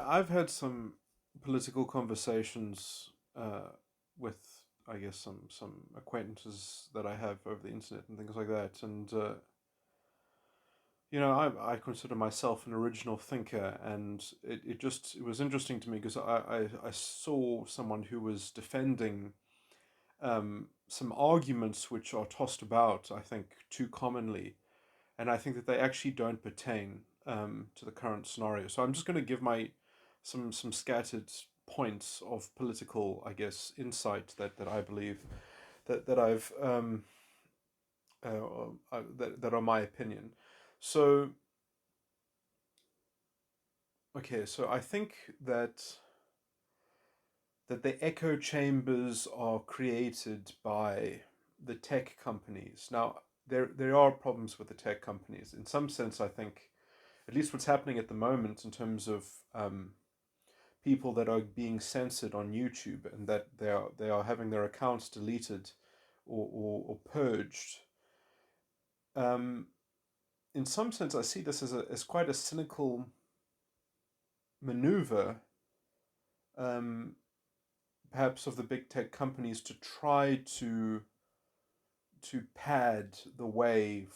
I've had some political conversations with, I guess, some acquaintances that I have over the internet and things like that. And I consider myself an original thinker, and it was interesting to me because I saw someone who was defending some arguments which are tossed about, I think, too commonly, and I think that they actually don't pertain to the current scenario. So I'm just going to give my some scattered points of political, I guess, insight that I believe that I've that are my opinion. So okay, so I think that the echo chambers are created by the tech companies. Now, there are problems with the tech companies. In some sense, I think, at least what's happening at the moment in terms of people that are being censored on YouTube and that they are having their accounts deleted or purged. Um, in some sense, I see this as quite a cynical maneuver, um, perhaps of the big tech companies to try to pad the way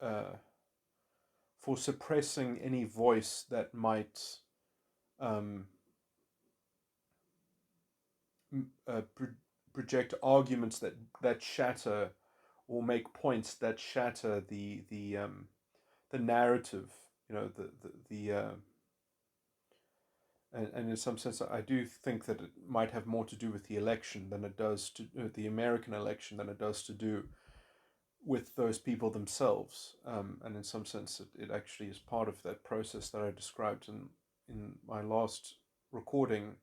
uh, for suppressing any voice that might um, project arguments that shatter or make points that shatter the narrative. You know and in some sense, I do think that it might have more to do with the election than it does to the American election than it does to do with those people themselves. And in some sense, it actually is part of that process that I described in my last recording,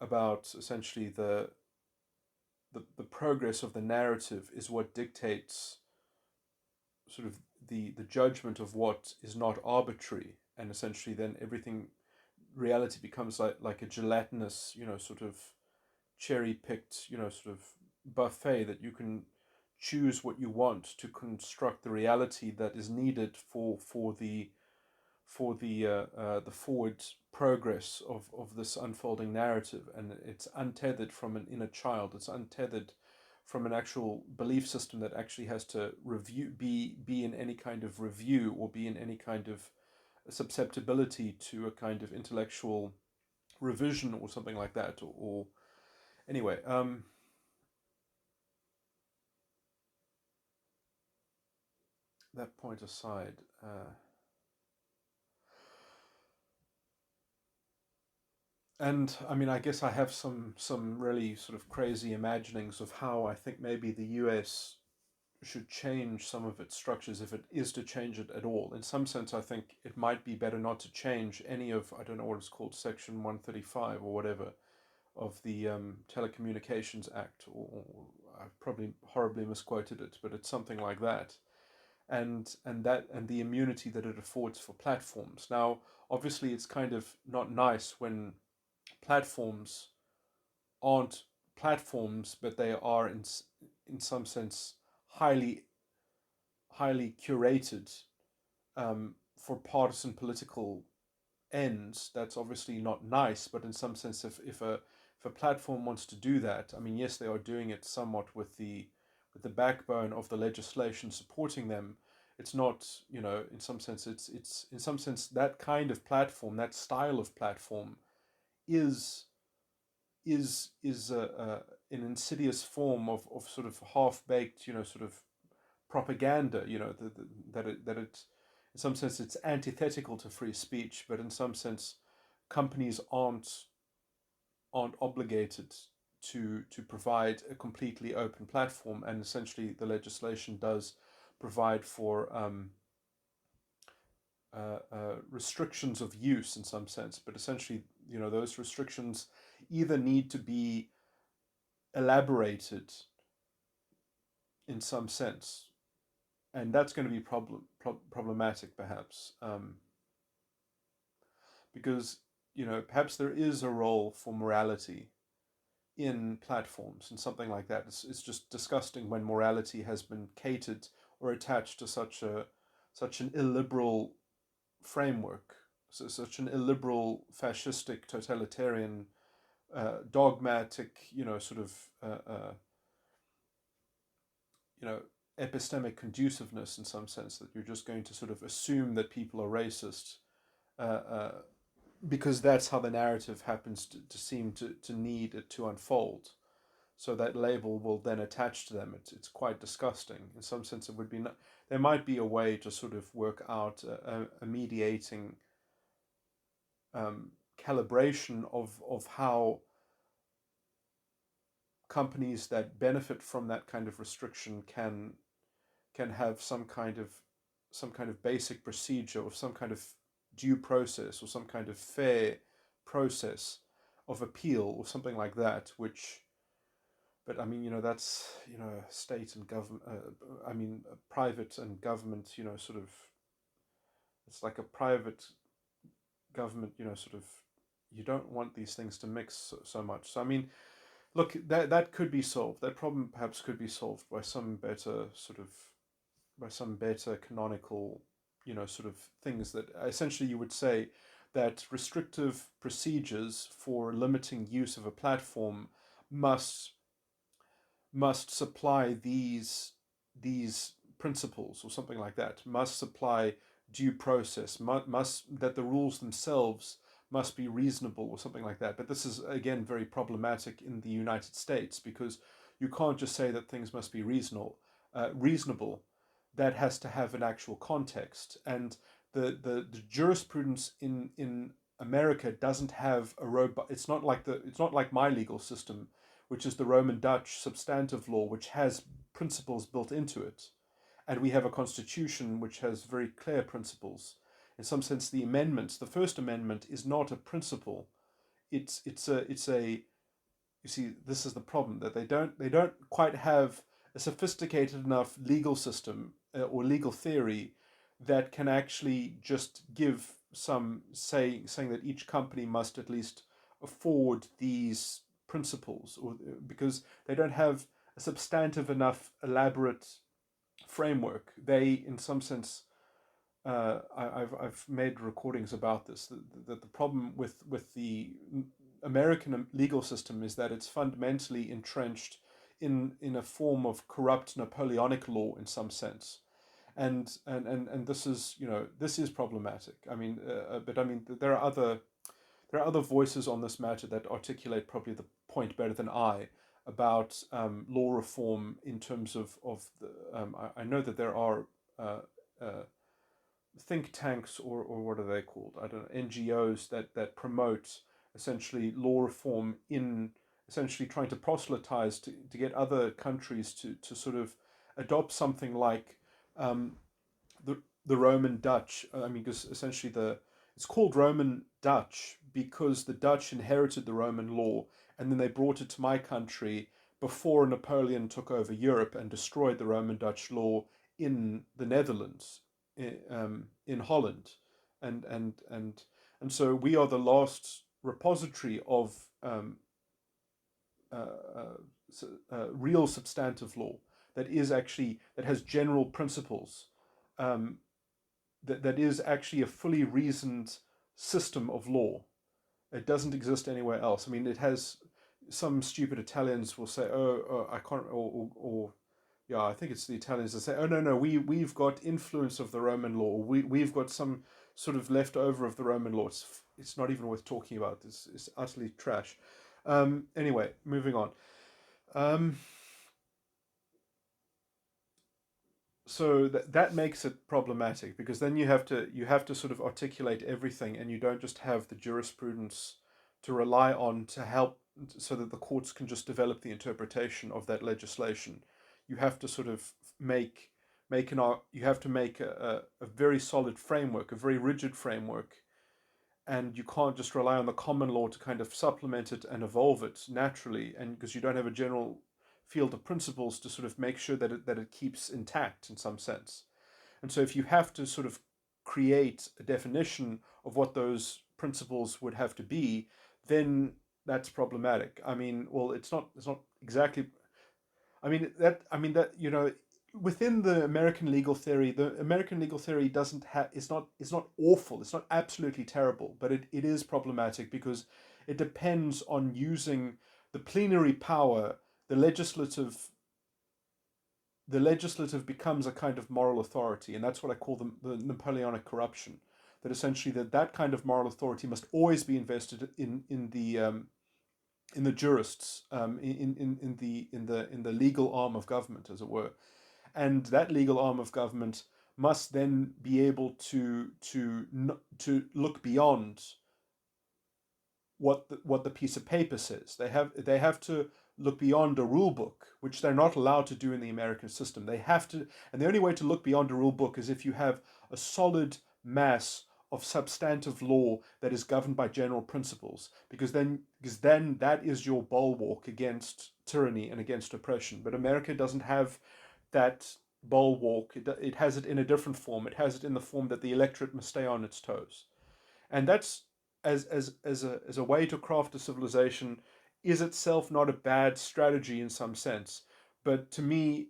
about essentially the progress of the narrative is what dictates sort of the judgment of what is not arbitrary, and essentially then everything reality becomes like a gelatinous, sort of cherry picked, sort of buffet that you can choose what you want to construct the reality that is needed for the forward progress of this unfolding narrative. And it's untethered from an inner child. It's untethered from an actual belief system that actually has to be in any kind of review or be in any kind of susceptibility to a kind of intellectual revision or something like that. Or anyway, that point aside. And I mean, I guess I have some really sort of crazy imaginings of how I think maybe the US should change some of its structures if it is to change it at all. In some sense, I think it might be better not to change any of, I don't know what it's called, Section 135 or whatever of the Telecommunications Act, or I've probably horribly misquoted it, but it's something like that. And the immunity that it affords for platforms. Now, obviously, it's kind of not nice when platforms aren't platforms, but they are in some sense highly curated for partisan political ends. That's obviously not nice, but in some sense, if a platform wants to do that, I mean, yes, they are doing it somewhat with the backbone of the legislation supporting them. It's not, in some sense, it's in some sense that kind of platform, that style of platform, is is an insidious form of sort of half baked, sort of propaganda. That it in some sense it's antithetical to free speech, but in some sense companies aren't obligated to provide a completely open platform, and essentially the legislation does provide for restrictions of use in some sense, but essentially, those restrictions either need to be elaborated in some sense, and that's going to be problematic, perhaps, because perhaps there is a role for morality in platforms and something like that. It's just disgusting when morality has been catered or attached to such an illiberal framework, so such an illiberal, fascistic, totalitarian, dogmatic, sort of, you know, epistemic conduciveness in some sense, that you're just going to sort of assume that people are racist, uh, uh, because that's how the narrative happens to seem to need it to unfold. So that label will then attach to them. It's quite disgusting. In some sense, it would be not, there might be a way to sort of work out a mediating calibration of how companies that benefit from that kind of restriction can have some kind of basic procedure, or some kind of due process, or some kind of fair process of appeal, or something like that, which, but I mean, that's, state and government, I mean, private and government, sort of, it's like a private government, sort of, you don't want these things to mix so much. So I mean, look, that could be solved. That problem perhaps could be solved by some better sort of, by some better canonical, sort of things that essentially you would say that restrictive procedures for limiting use of a platform must must supply these principles, or something like that, must supply due process, must that the rules themselves must be reasonable, or something like that. But this is again very problematic in the United States, because you can't just say that things must be reasonable. That has to have an actual context, and the jurisprudence in America doesn't have a robust. It's not like my legal system, which is the Roman Dutch substantive law, which has principles built into it. And we have a constitution which has very clear principles. In some sense, the First Amendment is not a principle. It's a you see, this is the problem, that they don't quite have a sophisticated enough legal system, or legal theory, that can actually just give some saying that each company must at least afford these principles, or because they don't have a substantive enough elaborate framework. They, in some sense, I've made recordings about this. That the problem with the American legal system is that it's fundamentally entrenched in a form of corrupt Napoleonic law, in some sense, and this is problematic. I mean, but I mean, there are other voices on this matter that articulate probably the point better than I, about law reform in terms of the. I know that there are uh, think tanks, or what are they called? I don't know, NGOs that promote essentially law reform, in essentially trying to proselytize to get other countries to sort of adopt something like um, the Roman Dutch. I mean, because essentially it's called Roman Dutch because the Dutch inherited the Roman law, and then they brought it to my country before Napoleon took over Europe and destroyed the Roman Dutch law in the Netherlands, in Holland, and so we are the last repository of uh, real substantive law that has general principles, um, that is actually a fully reasoned system of law. It doesn't exist anywhere else. I mean, it has, some stupid Italians will say, oh, I can't, or yeah, I think it's the Italians that say, oh no, no, we've got influence of the Roman law. We've got some sort of leftover of the Roman law. It's not even worth talking about. It's utterly trash. Anyway, moving on. Um, so that makes it problematic, because then you have to sort of articulate everything, and you don't just have the jurisprudence to rely on to help, so that the courts can just develop the interpretation of that legislation. You have to sort of make an you have to make a very solid framework, a very rigid framework, and you can't just rely on the common law to kind of supplement it and evolve it naturally, and because you don't have a general field of principles to sort of make sure that it keeps intact in some sense. And so if you have to sort of create a definition of what those principles would have to be, then that's problematic. I mean, well, it's not exactly. I mean that within the American legal theory doesn't have it's not awful. It's not absolutely terrible, but it is problematic because it depends on using the plenary power, the legislative the legislative becomes a kind of moral authority, and that's what I call the Napoleonic corruption. That essentially that kind of moral authority must always be invested in the jurists, in the legal arm of government, as it were, and that legal arm of government must then be able to look beyond what the piece of paper says. They have to look beyond a rule book, which they're not allowed to do in the American system. They have to, and the only way to look beyond a rule book is if you have a solid mass of substantive law that is governed by general principles, because then that is your bulwark against tyranny and against oppression. But America doesn't have that bulwark. It has it in a different form. It has it in the form that the electorate must stay on its toes, and that's as a way to craft a civilization is itself not a bad strategy in some sense. But to me,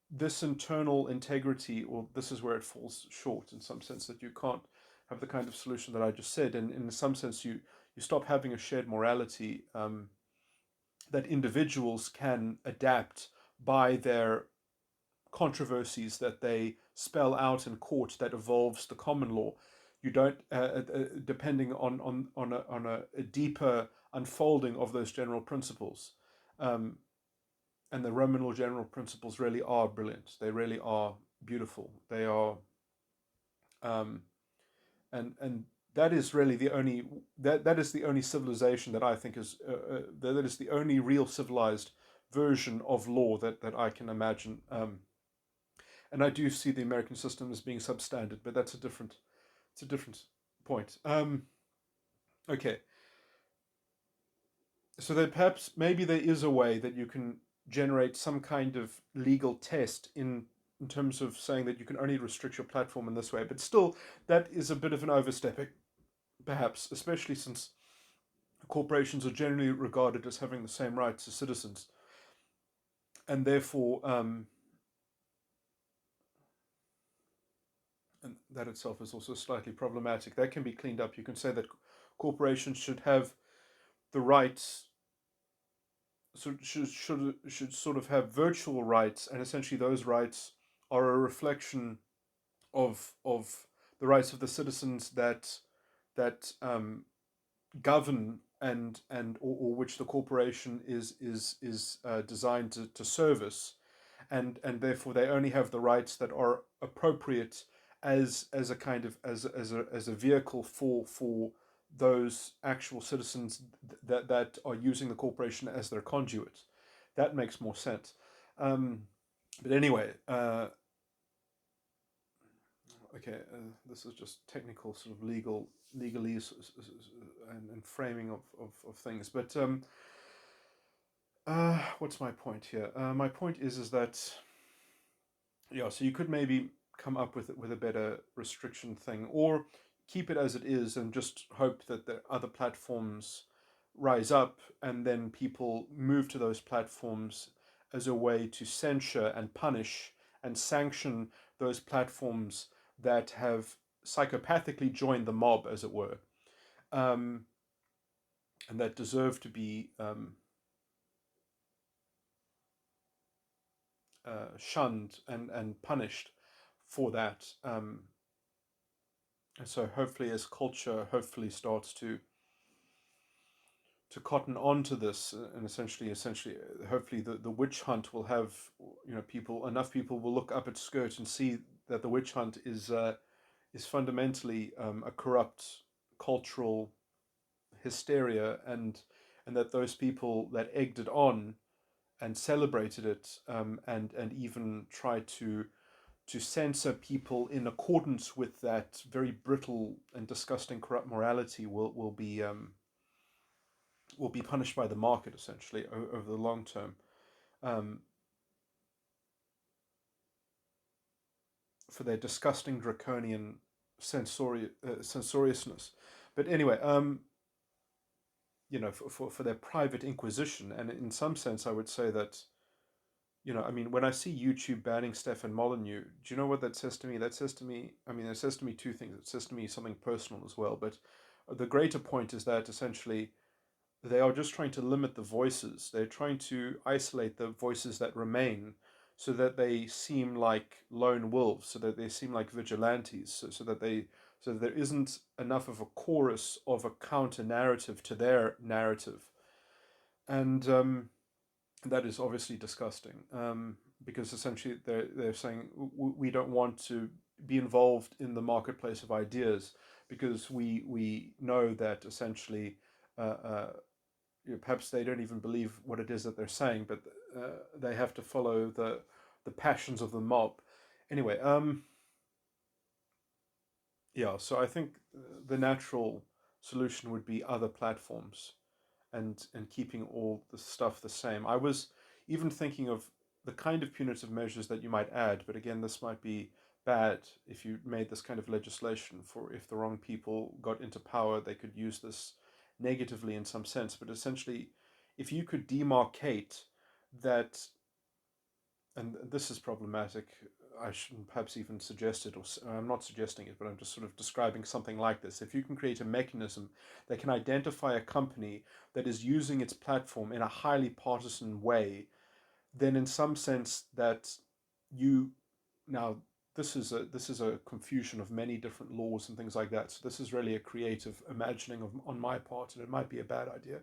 this internal integrity, or this is where it falls short in some sense, that you can't have the kind of solution that I just said, and in some sense you stop having a shared morality, that individuals can adapt by their controversies that they spell out in court that evolves the common law. You don't, depending on a deeper unfolding of those general principles. Um, and the Roman law general principles really are brilliant. They really are beautiful. They are, um, and that is really the only that is the only civilization that I think is that is the only real civilized version of law that I can imagine. And I do see the American system as being substandard, but it's a different point. Okay, so then perhaps maybe there is a way that you can generate some kind of legal test in terms of saying that you can only restrict your platform in this way, but still that is a bit of an overstepping, perhaps, especially since corporations are generally regarded as having the same rights as citizens, and therefore and that itself is also slightly problematic. That can be cleaned up. You can say that corporations should have the rights, should sort of have virtual rights, and essentially those rights are a reflection of the rights of the citizens that govern or which the corporation is designed to service, and therefore they only have the rights that are appropriate as a kind of as a vehicle for those actual citizens that are using the corporation as their conduit. That makes more sense. Um, but anyway, okay, this is just technical sort of legalese and framing of things. But what's my point here? My point is that yeah, so you could maybe come up with a better restriction thing, or keep it as it is and just hope that the other platforms rise up, and then people move to those platforms as a way to censure and punish and sanction those platforms that have psychopathically joined the mob, as it were, um, and that deserve to be shunned and punished for that. And so hopefully, as culture hopefully starts to cotton on to this, and essentially, hopefully the witch hunt will have, enough people will look up its skirt and see that the witch hunt is fundamentally a corrupt cultural hysteria, and that those people that egged it on and celebrated it, and even tried to censor people in accordance with that very brittle and disgusting corrupt morality will be punished by the market essentially over the long term, um, for their disgusting draconian censoriousness. But anyway, for their private inquisition, and in some sense, I would say that I mean, when I see YouTube banning Stefan Molyneux, do you know what that says to me? That says to me, I mean, it says to me two things. It says to me something personal as well, but the greater point is that essentially they are just trying to limit the voices. They're trying to isolate the voices that remain so that they seem like lone wolves, so that they seem like vigilantes, so that there isn't enough of a chorus of a counter narrative to their narrative. And that is obviously disgusting, because essentially they're saying we don't want to be involved in the marketplace of ideas because we know that essentially perhaps they don't even believe what it is that they're saying, but they have to follow the passions of the mob. Anyway, yeah. So I think the natural solution would be other platforms, and keeping all the stuff the same. I was even thinking of the kind of punitive measures that you might add, but again, this might be bad if you made this kind of legislation. For if the wrong people got into power, they could use this negatively in some sense. But essentially, if you could demarcate that, and this is problematic. I shouldn't perhaps even suggest it, or I'm not suggesting it, but I'm just sort of describing something like this. If you can create a mechanism that can identify a company that is using its platform in a highly partisan way, then in some sense that you now this is a confusion of many different laws and things like that. So this is really a creative imagining on my part, and it might be a bad idea.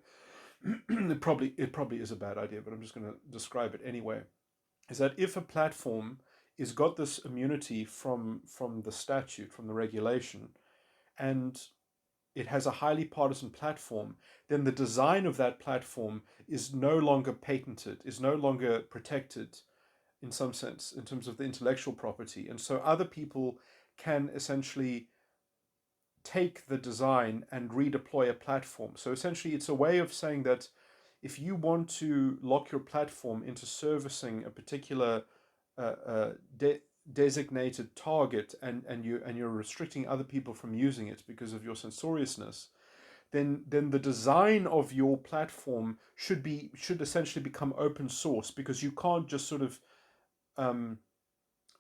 it probably is a bad idea, but I'm just going to describe it anyway. Is that if a platform is got this immunity from the statute, from the regulation, and it has a highly partisan platform, then the design of that platform is no longer patented, is no longer protected in some sense in terms of the intellectual property. And so other people can essentially take the design and redeploy a platform. So essentially, it's a way of saying that if you want to lock your platform into servicing a particular uh, uh, de- designated target, and you're restricting other people from using it because of your censoriousness, then the design of your platform should essentially become open source, because um,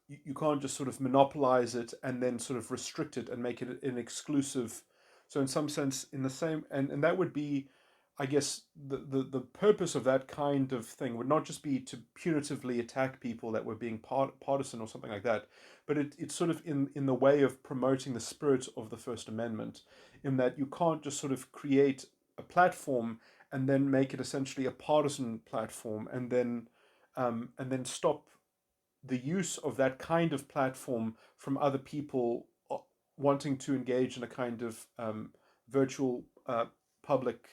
you can't just sort of monopolize it and then sort of restrict it and make it an exclusive. So in some sense, in the same, and that would be, I guess, the purpose of that kind of thing would not just be to punitively attack people that were being partisan or something like that, but it's sort of in the way of promoting the spirit of the First Amendment, in that you can't just sort of create a platform and then make it essentially a partisan platform, and then stop the use of that kind of platform from other people wanting to engage in a kind of virtual public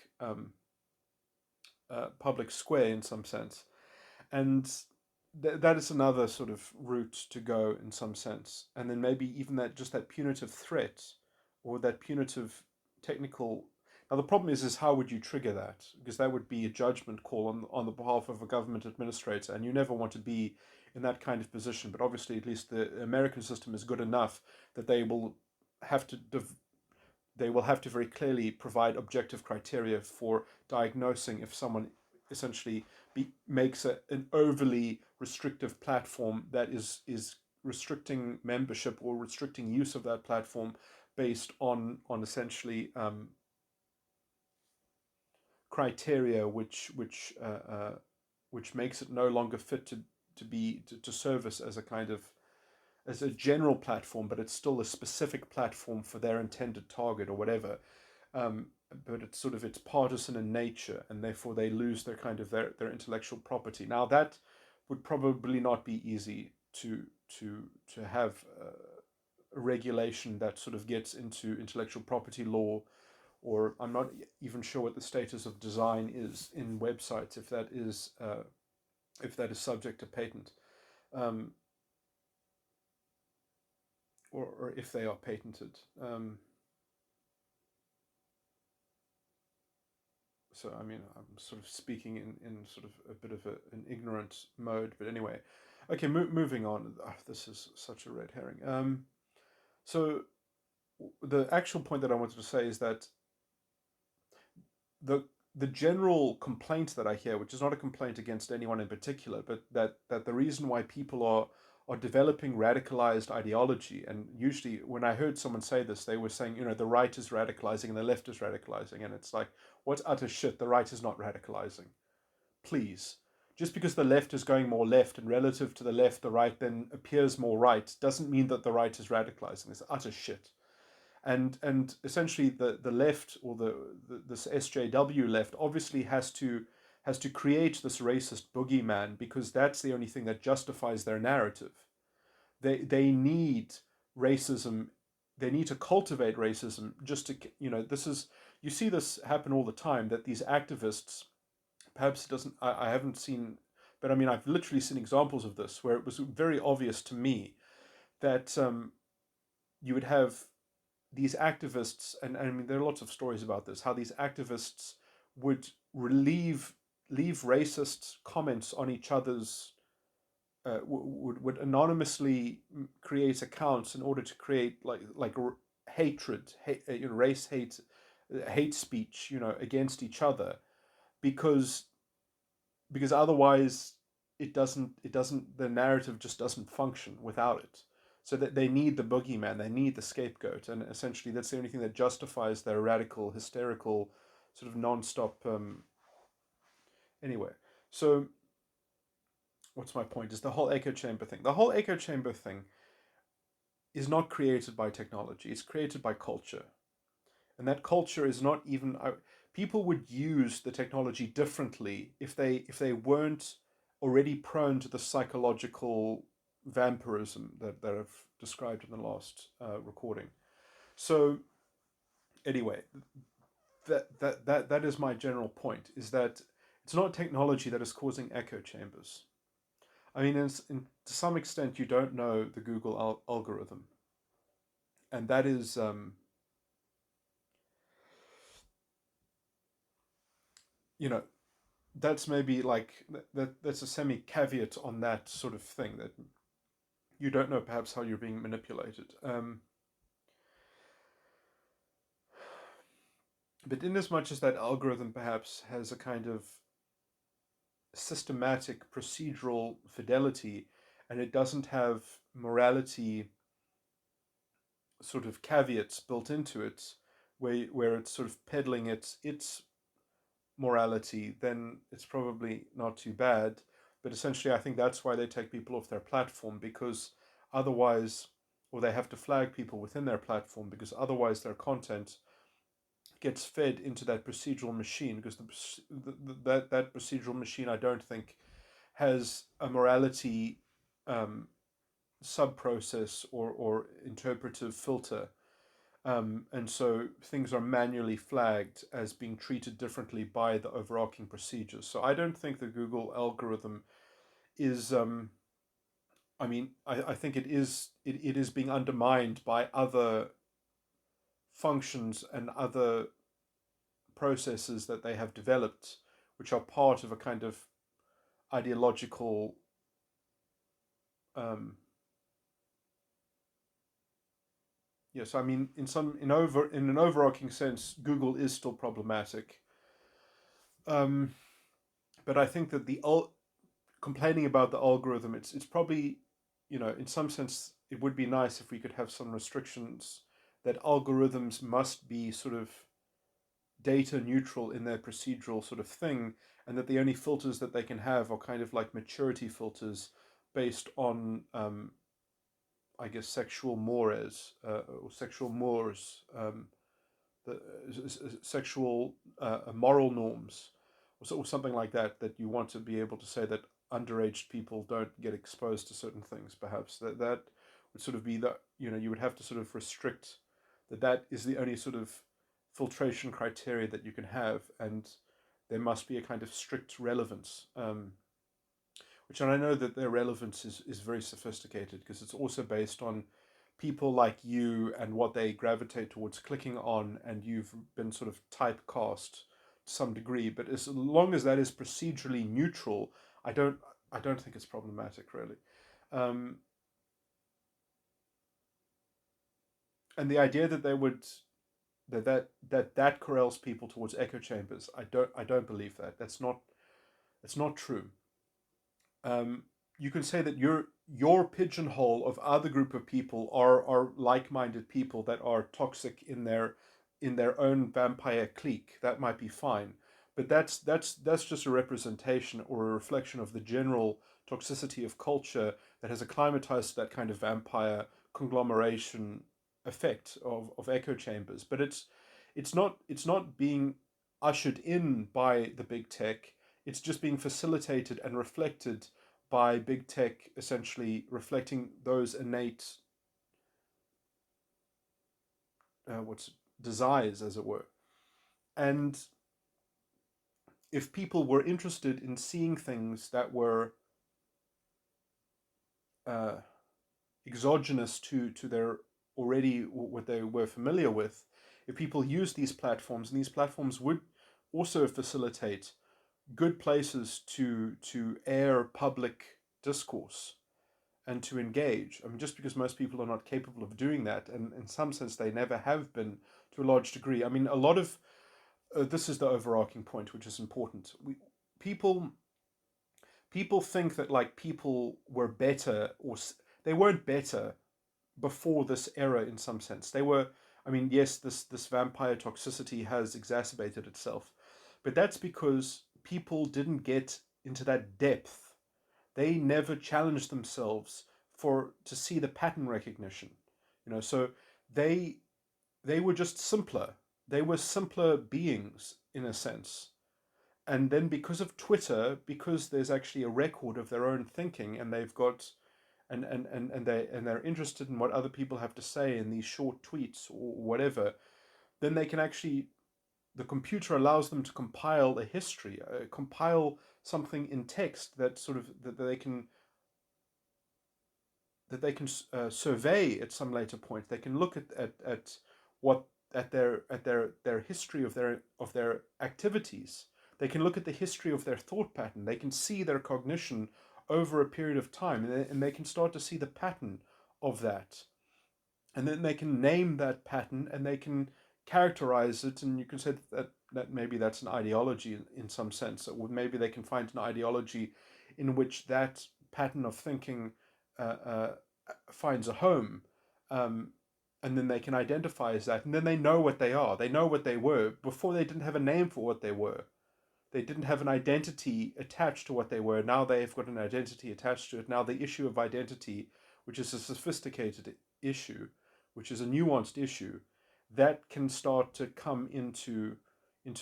public square in some sense. And that is another sort of route to go in some sense. And then maybe even that, just that punitive threat, or that punitive technical. Now the problem is how would you trigger that? Because that would be a judgment call on the behalf of a government administrator, and you never want to be in that kind of position. But obviously, at least the American system is good enough that have to they will have to very clearly provide objective criteria for diagnosing if someone essentially makes an overly restrictive platform that is restricting membership or restricting use of that platform based on essentially criteria which makes it no longer fit to service as a kind of as a general platform, but it's still a specific platform for their intended target or whatever. Um, but it's partisan in nature, and therefore they lose their intellectual property. Now that would probably not be easy to have a regulation that sort of gets into intellectual property law, or I'm not even sure what the status of design is in websites, if that is subject to patent. Um, or if they are patented. So I mean, I'm sort of speaking in sort of a bit of an ignorant mode, but anyway. Okay, moving on. This is such a red herring. So the actual point that I wanted to say is that the the general complaint that I hear, which is not a complaint against anyone in particular, but that the reason why people are developing radicalized ideology, and usually when I heard someone say this, they were saying, the right is radicalizing and the left is radicalizing, and it's like, what's utter shit? The right is not radicalizing. Please. Just because the left is going more left and relative to the left, the right then appears more right, doesn't mean that the right is radicalizing. It's utter shit. And essentially the left, or this SJW left, obviously has to create this racist boogeyman, because that's the only thing that justifies their narrative. They need racism. They need to cultivate racism just to, this is, you see this happen all the time, that these activists, perhaps it doesn't, I haven't seen, but I mean, I've literally seen examples of this where it was very obvious to me that you would have these activists, and I mean, there are lots of stories about this, how these activists would leave racist comments on each other's, would anonymously create accounts in order to create like hatred, race hate, hate speech, against each other, because otherwise it doesn't the narrative just doesn't function without it. So that they need the boogeyman, they need the scapegoat, and essentially that's the only thing that justifies their radical, hysterical, sort of non-stop. Anyway, so what's my point? Is the whole echo chamber thing. The whole echo chamber thing is not created by technology; it's created by culture, and that culture is not even. People would use the technology differently if they weren't already prone to the psychological vampirism that I've described in the last recording. So anyway, that is my general point: is that it's not technology that is causing echo chambers. I mean, to some extent, you don't know the Google algorithm, and that is, you know, that's maybe like that's a semi caveat on that sort of thing, that you don't know perhaps how you're being manipulated. But in as much as that algorithm perhaps has a kind of systematic procedural fidelity, and it doesn't have morality sort of caveats built into it, where it's sort of peddling its morality, then it's probably not too bad. But essentially, I think that's why they take people off their platform, because otherwise, or they have to flag people within their platform, because otherwise their content gets fed into that procedural machine, because that procedural machine, I don't think, has a morality sub process or interpretive filter. And so things are manually flagged as being treated differently by the overarching procedures. So I don't think the Google algorithm is. I mean, I think it is being undermined by other functions and other processes that they have developed, which are part of a kind of ideological. Yes, I mean, in an overarching sense, Google is still problematic. Um, but I think that the complaining about the algorithm, it's probably, in some sense, it would be nice if we could have some restrictions that algorithms must be sort of data neutral in their procedural sort of thing, and that the only filters that they can have are kind of like maturity filters based on, I guess, sexual mores, or sexual mores, the sexual moral norms, or something like that. That you want to be able to say that underage people don't get exposed to certain things. Perhaps that would sort of be that, you would have to sort of restrict that is the only sort of filtration criteria that you can have, and there must be a kind of strict relevance. Which, and I know that their relevance is very sophisticated, because it's also based on people like you and what they gravitate towards clicking on, and you've been sort of typecast to some degree. But as long as that is procedurally neutral, I don't I don't think it's problematic, really. Um, and the idea that they would that corrals people towards echo chambers. I don't believe that. That's not true. Um, you can say that your pigeonhole of other group of people are like-minded people that are toxic in their own vampire clique. That might be fine, but that's just a representation or a reflection of the general toxicity of culture that has acclimatized to that kind of vampire conglomeration effect of echo chambers. But it's not being ushered in by the big tech. It's just being facilitated and reflected by big tech, essentially reflecting those innate what's desires, as it were. And if people were interested in seeing things that were uh, exogenous to their already what they were familiar with, if people use these platforms, and these platforms would also facilitate good places to air public discourse and to engage. I mean, just because most people are not capable of doing that, and in some sense they never have been to a large degree. I mean, a lot of this is the overarching point, which is important. People people think that like people were better, or they weren't better before this era in some sense. They were. I mean, yes, this vampire toxicity has exacerbated itself, but that's because people didn't get into that depth. They never challenged themselves for to see the pattern recognition. So they they were just simpler. They were simpler beings in a sense. And then because of Twitter, because there's actually a record of their own thinking, and they've got and they're interested in what other people have to say in these short tweets or whatever, then they can actually, the computer allows them to compile a history, compile something in text that sort of that they can survey at some later point. They can look at what at their history of their activities. They can look at the history of their thought pattern. They can see their cognition over a period of time, and they can start to see the pattern of that. And then they can name that pattern, and they can characterize it, and you can say that maybe that's an ideology in some sense, or maybe they can find an ideology in which that pattern of thinking uh, finds a home, um, and then they can identify as that, and then they know what they are. They know what they were. Before, they didn't have a name for what they were. They didn't have an identity attached to what they were. Now they've got an identity attached to it. Now the issue of identity, which is a sophisticated issue, which is a nuanced issue, that can start to come into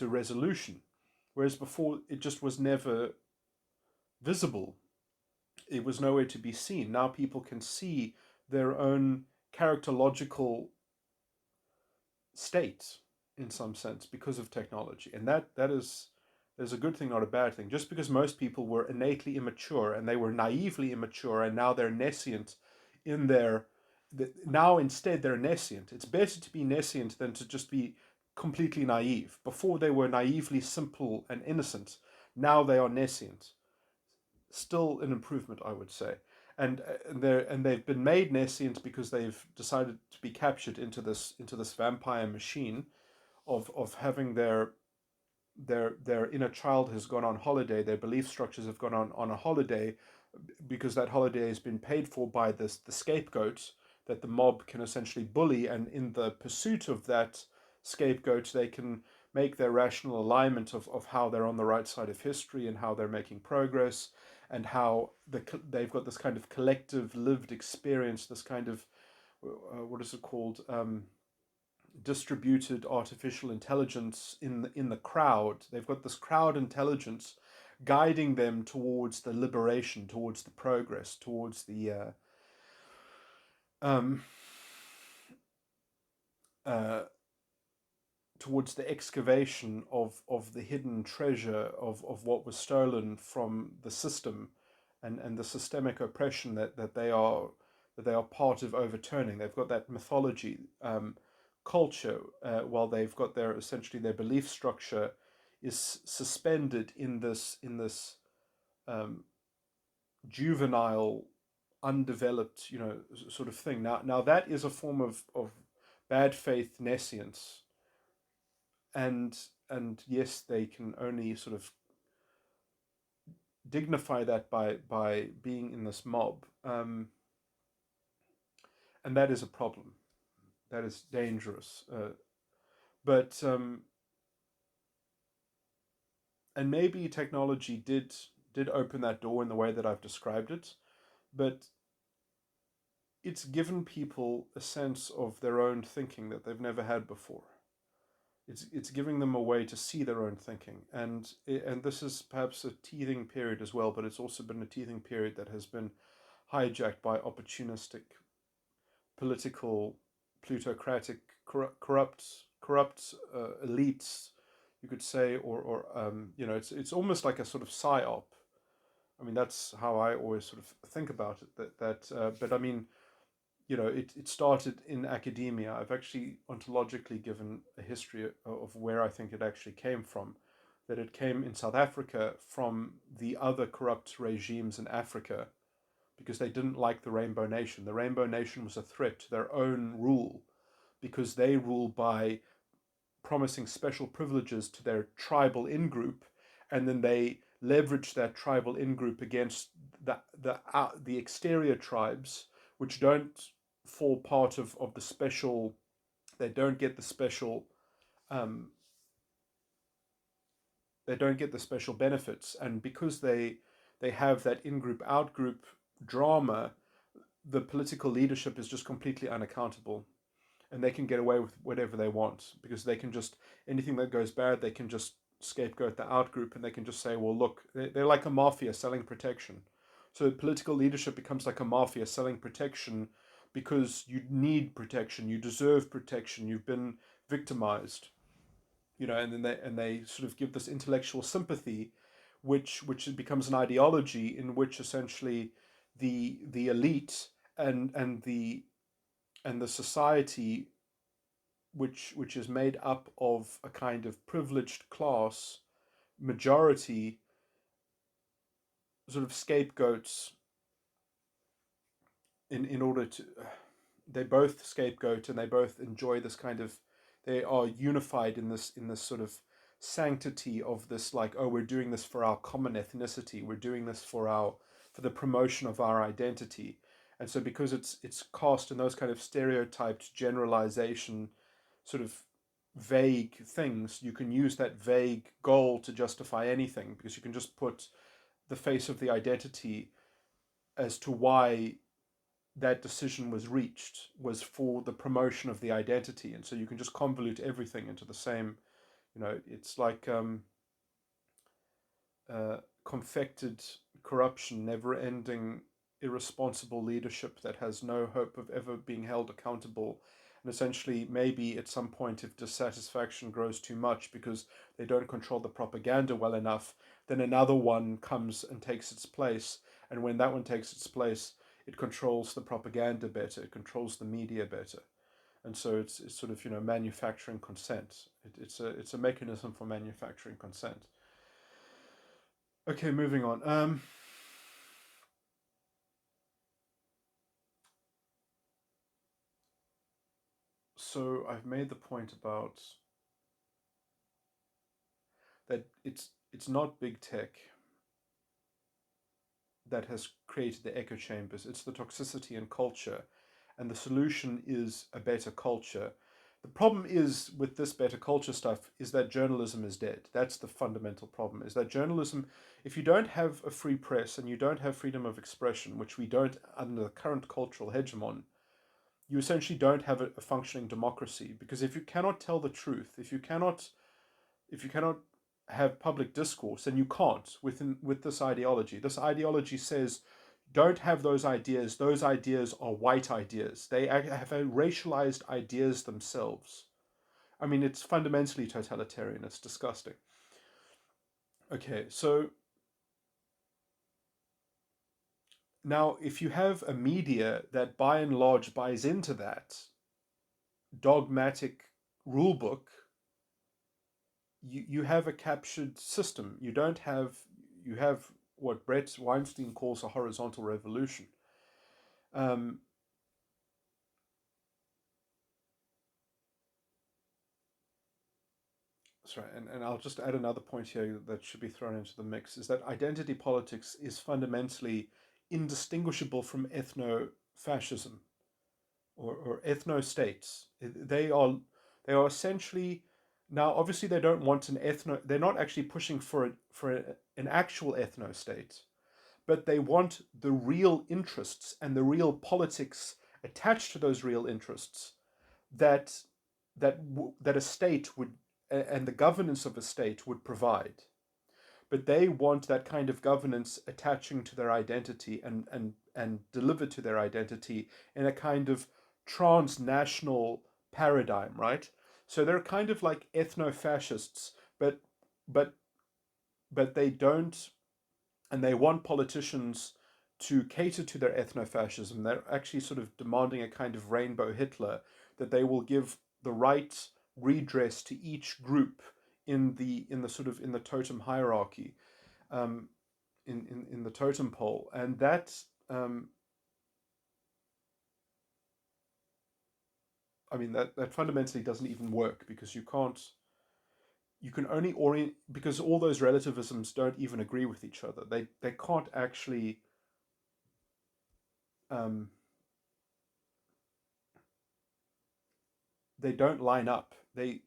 resolution. Whereas before, it just was never visible. It was nowhere to be seen. Now people can see their own characterological state in some sense because of technology, and that is a good thing, not a bad thing. Just because most people were innately immature and they were naively immature, and now they're nescient in their now instead they're nescient. It's better to be nescient than to just be completely naive. Before, they were naively simple and innocent. Now they are nescient. Still an improvement, I would say. And they've been made nescient because they've decided to be captured into this vampire machine of having their inner child has gone on holiday. Their belief structures have gone on a holiday, because that holiday has been paid for by the scapegoat that the mob can essentially bully, and in the pursuit of that scapegoat, they can make their rational alignment of how they're on the right side of history, and how they're making progress, and how they've got this kind of collective lived experience, this kind of what is it called, distributed artificial intelligence in the crowd. They've got this crowd intelligence guiding them towards the liberation, towards the progress, um, uh, towards the excavation of the hidden treasure of what was stolen from the system, and the systemic oppression that they are part of overturning. They've got that mythology, culture, while they've got essentially their belief structure is suspended in this um, juvenile, undeveloped, sort of thing. Now that is a form of bad faith nescience, and yes, they can only sort of dignify that by being in this mob, and that is a problem. That is dangerous. But and maybe technology did open that door in the way that I've described it, but it's given people a sense of their own thinking that they've never had before. It's giving them a way to see their own thinking, and this is perhaps a teething period as well, but it's also been a teething period that has been hijacked by opportunistic, political, plutocratic, corrupt elites, you could say, or it's almost like a sort of psyop. I mean, that's how I always sort of think about it. But I mean, it started in academia. I've actually ontologically given a history of where I think it actually came from. That it came in South Africa from the other corrupt regimes in Africa because they didn't like the Rainbow Nation. The Rainbow Nation was a threat to their own rule because they rule by promising special privileges to their tribal in-group, and then they leverage that tribal in-group against the exterior tribes, which don't fall part of the special. They don't get the special. Um, they don't get the special benefits, and because they have that in-group out-group drama, the political leadership is just completely unaccountable, and they can get away with whatever they want because they can just, anything that goes bad, they can just scapegoat the out group, and they can just say, well, look, they're like a mafia selling protection. So political leadership becomes like a mafia selling protection because you need protection, you deserve protection, you've been victimized, and then they sort of give this intellectual sympathy, which becomes an ideology in which essentially the elite and the society, which is made up of a kind of privileged class majority, sort of scapegoats in order to, they both scapegoat and they both enjoy this kind of, they are unified in this sort of sanctity of this, like, oh, we're doing this for our common ethnicity, we're doing this for the promotion of our identity. And so because it's cast in those kind of stereotyped generalization, sort of vague things, you can use that vague goal to justify anything because you can just put the face of the identity as to why that decision was reached was for the promotion of the identity, and so you can just convolute everything into the same. It's like confected corruption, never-ending, irresponsible leadership that has no hope of ever being held accountable. And essentially, maybe at some point, if dissatisfaction grows too much because they don't control the propaganda well enough, then another one comes and takes its place. And when that one takes its place, it controls the propaganda better, it controls the media better. And so it's sort of manufacturing consent. It's a mechanism for manufacturing consent. Okay, moving on. So I've made the point about that it's not big tech that has created the echo chambers. It's the toxicity in culture, and the solution is a better culture. The problem is with this better culture stuff is that journalism is dead. That's the fundamental problem, is that journalism, if you don't have a free press and you don't have freedom of expression, which we don't under the current cultural hegemon, you essentially don't have a functioning democracy. Because if you cannot tell the truth, if you cannot have public discourse, then you can't with this ideology. This ideology says don't have those ideas. Those ideas are white ideas. They have racialized ideas themselves. I mean, it's fundamentally totalitarian. It's disgusting. Okay, so now if you have a media that by and large buys into that dogmatic rulebook, you have a captured system. You have what Brett Weinstein calls a horizontal revolution. Um, Sorry, and I'll just add another point here that should be thrown into the mix, is that identity politics is fundamentally indistinguishable from ethno-fascism or ethno-states. They are essentially, now obviously they don't want an ethno, they're not actually pushing an actual ethno-state, but they want the real interests and the real politics attached to those real interests that that a state would, and the governance of a state would provide. But they want that kind of governance attaching to their identity and delivered to their identity in a kind of transnational paradigm, right? So they're kind of like ethno-fascists, but but but they don't, and they want politicians to cater to their ethno-fascism. They're actually sort of demanding a kind of rainbow Hitler, that they will give the right redress to each group in the sort of in the totem hierarchy, um, in the totem pole, and that, I mean that fundamentally doesn't even work, because you can only orient, because all those relativisms don't even agree with each other. They can't actually, um, they don't line up. They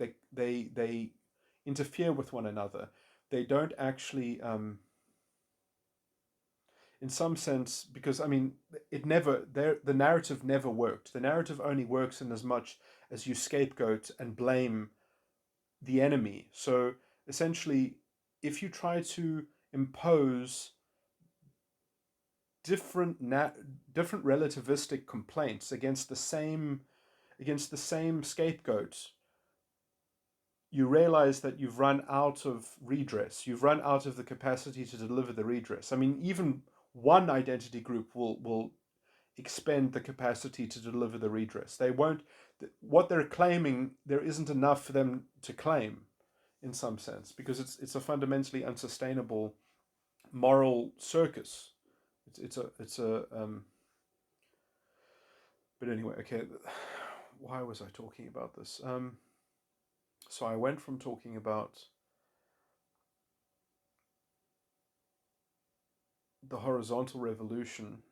interfere with one another. They don't actually, in some sense, because I mean, the narrative never worked. The narrative only works in as much as you scapegoat and blame the enemy. So essentially, if you try to impose different different relativistic complaints against the same scapegoat, you realize that you've run out of redress. You've run out of the capacity to deliver the redress. I mean, even one identity group will expend the capacity to deliver the redress. They won't. What they're claiming, there isn't enough for them to claim, in some sense, because it's a fundamentally unsustainable moral circus. It's a. But anyway, okay. Why was I talking about this? So I went from talking about the horizontal revolution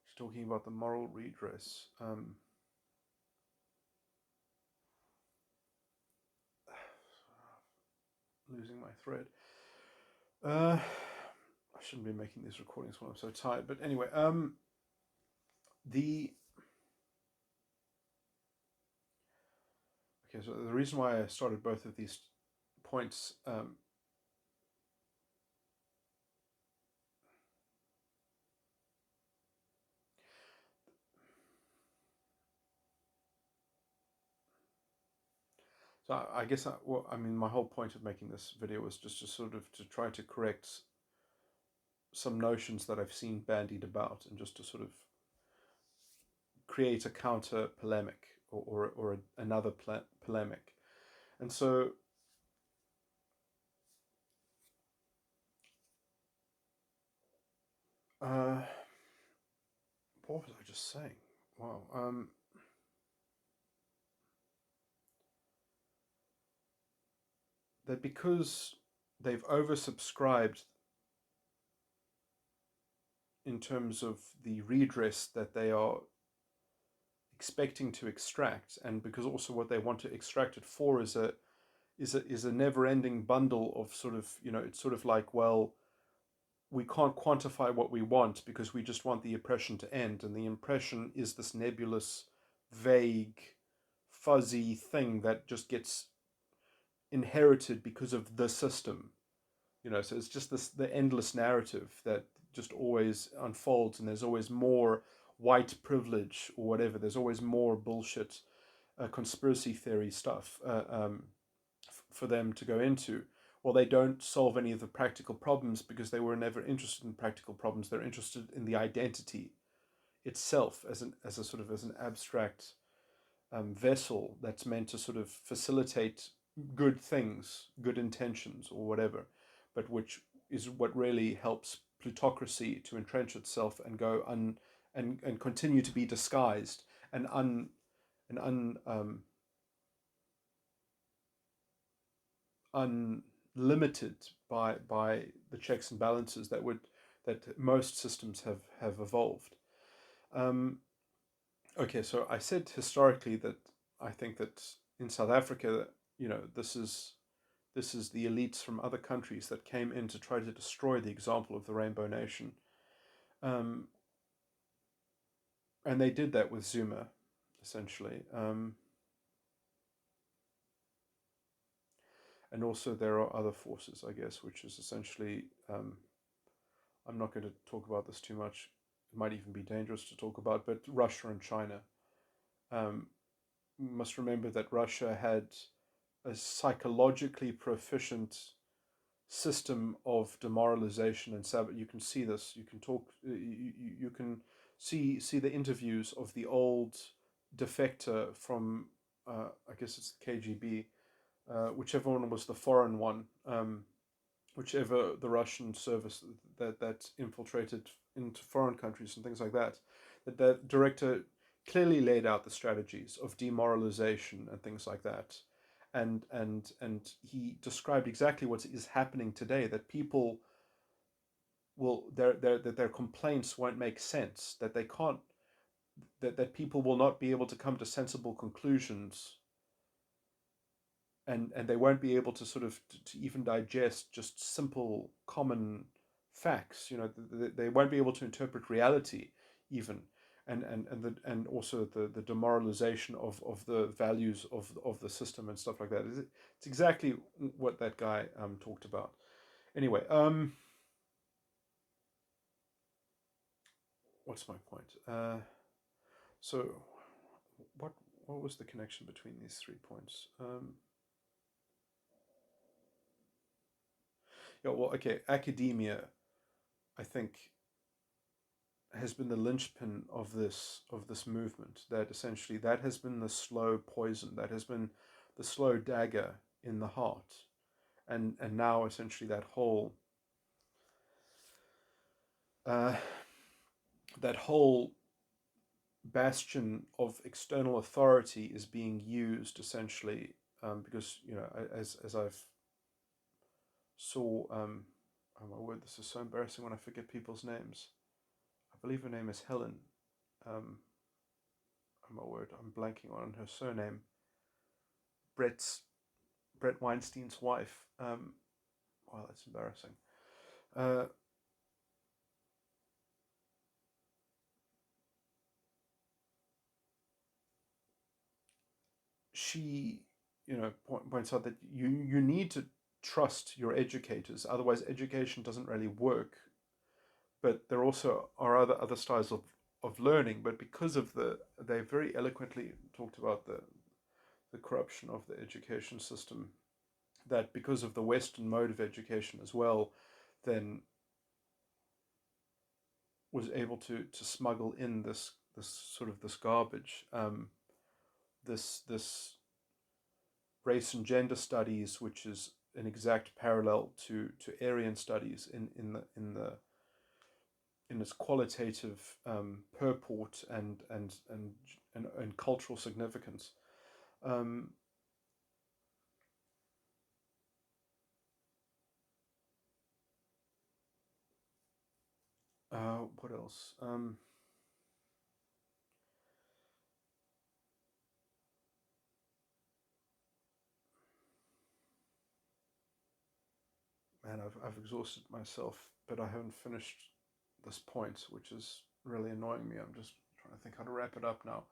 to talking about the moral redress. Losing my thread. I shouldn't be making these recordings when I'm so tired. But anyway, the okay. So the reason why I started both of these points, so I guess well, I mean, my whole point of making this video was just to sort of to try to correct some notions that I've seen bandied about, and just to sort of create a counter polemic, or another polemic. And so, uh, what was I just saying? Wow. That because they've oversubscribed in terms of the redress that they are expecting to extract, and because also what they want to extract it for is a never-ending bundle of sort of, it's sort of like, well, we can't quantify what we want because we just want the oppression to end, and the oppression is this nebulous, vague, fuzzy thing that just gets inherited because of the system. So it's just the endless narrative that just always unfolds, and there's always more white privilege or whatever. There's always more bullshit, conspiracy theory stuff, for them to go into. Well, they don't solve any of the practical problems because they were never interested in practical problems. They're interested in the identity itself as a sort of as an abstract, vessel that's meant to sort of facilitate good things, good intentions, or whatever, but which is what really helps plutocracy to entrench itself and go and continue to be disguised. and un and unlimited by the checks and balances that most systems have evolved. Um, okay, so I said historically that I think that in South Africa, this is the elites from other countries that came in to try to destroy the example of the Rainbow Nation, um, and they did that with Zuma, essentially. And also there are other forces, I guess, which is essentially, I'm not going to talk about this too much. It might even be dangerous to talk about, but Russia and China. Um, we must remember that Russia had a psychologically proficient system of demoralization and sabotage. You can see this. You can talk. You can see the interviews of the old defector from, I guess it's the KGB, whichever one was the foreign one, whichever the Russian service that infiltrated into foreign countries and things like that. That director clearly laid out the strategies of demoralization and things like that, and he described exactly what is happening today. That people will their complaints won't make sense. That they can't. That people will not be able to come to sensible conclusions, and they won't be able to sort of to even digest just simple common facts. They won't be able to interpret reality even, and also the demoralization of the values of the system and stuff like that. It's exactly what that guy talked about. Anyway, what's my point? So what what was the connection between these 3 points? Yeah, well, okay, academia, I think, has been the linchpin of this movement. That essentially that has been the slow poison, that has been the slow dagger in the heart, and now essentially uh, that whole bastion of external authority is being used essentially, because as I've saw, oh my word, this is so embarrassing when I forget people's names. I believe her name is Helen. Um, oh my word, I'm blanking on her surname. Brett's Brett Weinstein's wife. Wow, that's embarrassing. Uh, she, points out that you need to trust your educators, otherwise education doesn't really work. But there also are other styles of learning. But because of they very eloquently talked about the corruption of the education system. That because of the Western mode of education as well, then was able to smuggle in this sort of this garbage, this race and gender studies, which is an exact parallel to Aryan studies in its qualitative purport and cultural significance. Um, what else? Man, I've exhausted myself, but I haven't finished this point, which is really annoying me. I'm just trying to think how to wrap it up now.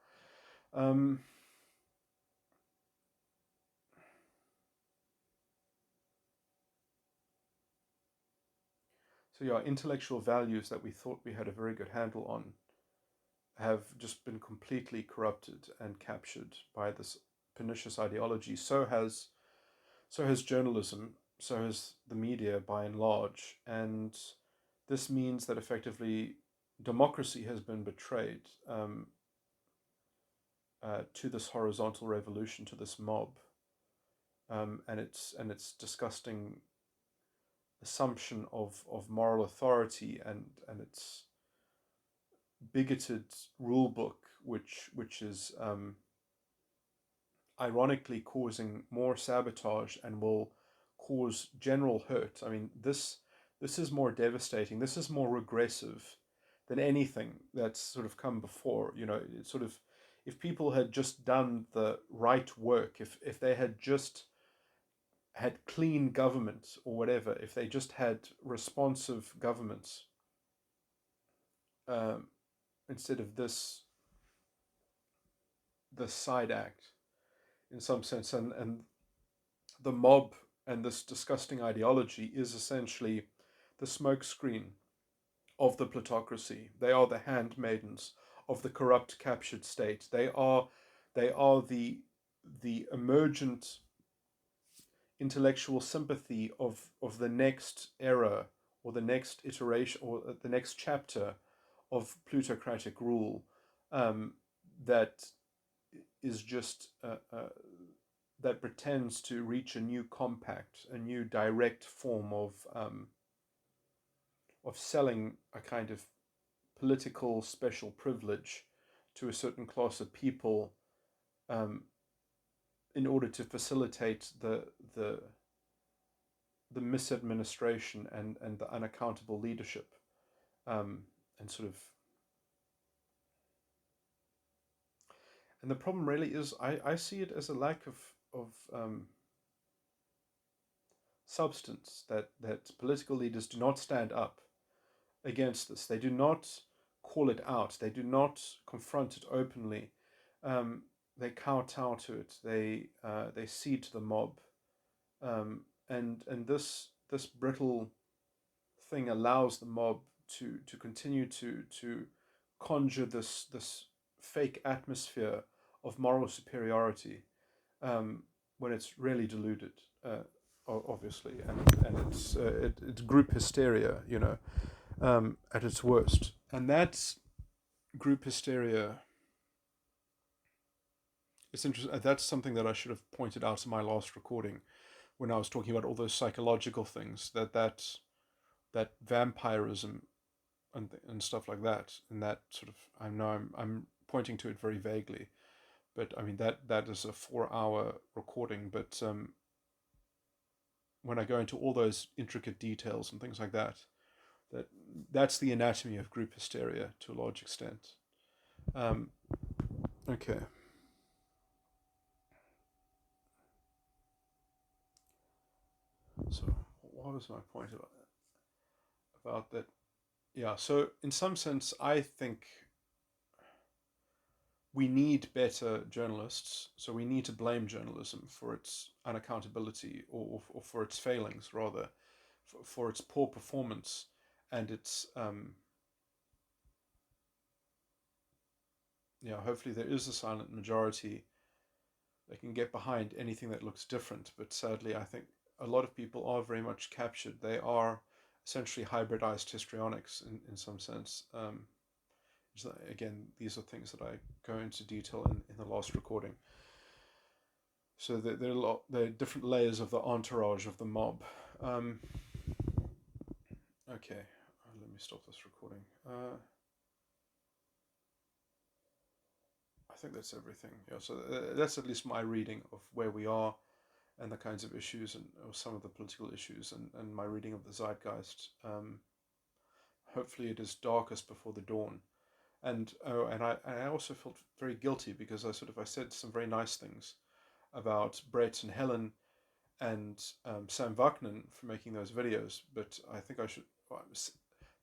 Um, so yeah, intellectual values that we thought we had a very good handle on have just been completely corrupted and captured by this pernicious ideology. So has journalism, so has the media by and large, and this means that effectively democracy has been betrayed, to this horizontal revolution, to this mob, and its disgusting assumption of moral authority, and its bigoted rule book, which is ironically causing more sabotage and will cause general hurt. I mean, this is more devastating. This is more regressive than anything that's sort of come before. You know, it's sort of, if people had just done the right work, if they had just had clean government or whatever, if they just had responsive governments, um, instead of this side act in some sense, and the mob and this disgusting ideology is essentially the smokescreen of the plutocracy. They are the handmaidens of the corrupt, captured state. They are the emergent intellectual sympathy of the next era or the next iteration or the next chapter of plutocratic rule, that is just that pretends to reach a new compact, a new direct form of selling a kind of political special privilege to a certain class of people, um, in order to facilitate the misadministration and the unaccountable leadership, and sort of, and the problem really is I see it as a lack of substance, that political leaders do not stand up against this. They do not call it out. They do not confront it openly. Um, they kowtow to it. They cede to the mob, and this brittle thing allows the mob to continue to conjure this fake atmosphere of moral superiority, um, when it's really deluded, obviously, and it's group hysteria, at its worst. And that's group hysteria. It's interesting. That's something that I should have pointed out in my last recording when I was talking about all those psychological things, that vampirism and stuff like that, and that sort of, I know I'm pointing to it very vaguely, but I mean that is a 4 hour recording. But when I go into all those intricate details and things like that, that that's the anatomy of group hysteria to a large extent. Um, okay. So what was my point about that? Yeah. So in some sense, I think we need better journalists. So we need to blame journalism for its unaccountability, or for its failings, rather, for its poor performance and its, hopefully there is a silent majority that can get behind anything that looks different. But sadly, I think a lot of people are very much captured. They are essentially hybridized histrionics in some sense. Again, these are things that I go into detail in the last recording. So there are different layers of the entourage of the mob. Okay, let me stop this recording. I think that's everything. Yeah, so that's at least my reading of where we are and the kinds of issues, and or some of the political issues, and my reading of the zeitgeist. Hopefully, it is darkest before the dawn. And I also felt very guilty because I said some very nice things about Brett and Helen and Sam Vaknin for making those videos, but I think I should.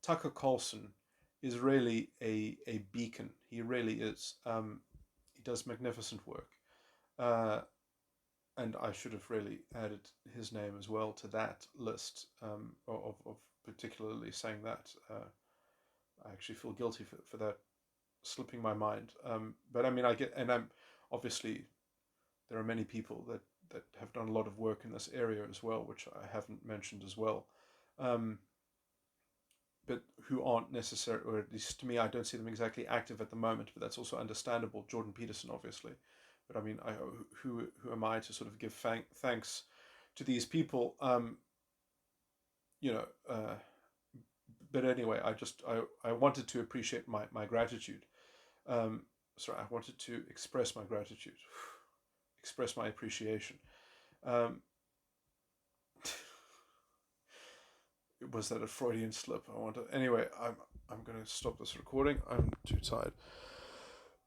Tucker Carlson is really a beacon. He really is. He does magnificent work, uh, and I should have really added his name as well to that list, of particularly saying that. I actually feel guilty for that slipping my mind. But I mean, I get, and I'm obviously there are many people that have done a lot of work in this area as well, which I haven't mentioned as well, um, but who aren't necessarily, or at least to me, I don't see them exactly active at the moment. But that's also understandable. Jordan Peterson, obviously, but I mean, who am I to sort of give thanks to these people? You know. But anyway, I wanted to appreciate my gratitude. sorry, I wanted to express my gratitude, express my appreciation. Um, was that a Freudian slip? I want to. Anyway, I'm going to stop this recording. I'm too tired.